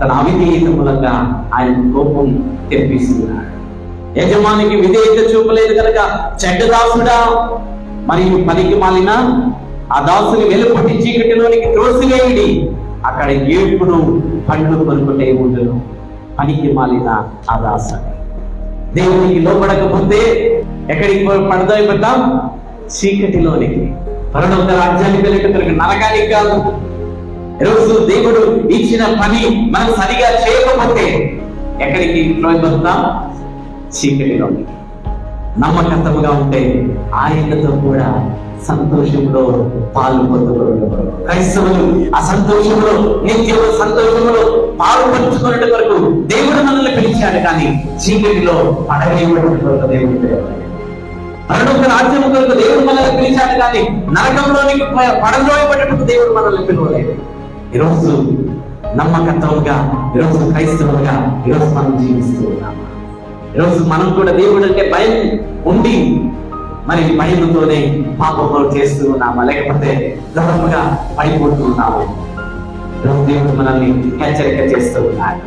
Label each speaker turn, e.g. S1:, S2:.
S1: తన అవిధేయత మూలంగా ఆయన కోపం తెప్పిస్తున్నాడు. యజమానికి విధేయత చూపలేదు కనుక చెడ్డ దాసుడా మరియు పనికి మాలిన ఆ దాసుని వెలుపటి చీకటిలోనికి త్రోసివేయుడి, అక్కడ ఎప్పుడు పండ్లు కొనుక్కుంటే ఉండును. పనికి మాలిన ఆ దాసుని దేవునికి లోపడకపోతే ఎక్కడికి పడతాం? చీకటిలోనికి, పరలోక రాజ్యానికి వెళ్ళేటప్పుడు నరకానికి కాదు. ఈరోజు దేవుడు ఇచ్చిన పని మనం సరిగా చేయకపోతే ఎక్కడికి పడతాం? చీకటిలోనికి. నమ్మకత్వముగా ఉంటే ఆయనతో కూడా సంతోషంలో పాల్పొందుకోవడం. క్రైస్తవులు ఆ సంతోషంలో, నిత్యము సంతోషంలో పాల్పంచుకునే వరకు దేవుడు మనల్ని పిలిచాడు, కానీ చీకటిలో పడవేయబడిన కొరకు దేవుడు పరలోక రాజ్యం కొరకు దేవుడు మనల్ని పిలిచాడు, కానీ నరకంలోనికి పడవేయబడినప్పుడు దేవుడు మనల్ని పిలవలేదు. ఈరోజు నమ్మకత్వముగా, ఈరోజు క్రైస్తవులుగా ఈరోజు మనం జీవిస్తూ ఉన్నాము. ఈరోజు మనం కూడా దేవుడు అంటే భయం ఉండి మరి భయంతోనే పాపములు చేస్తూ ఉన్నామా, లేకపోతే దూరంగా పడిపోతూ ఉన్నాము? ఈరోజు దేవుడు మనల్ని హెచ్చరిక చేస్తూ ఉన్నాడు.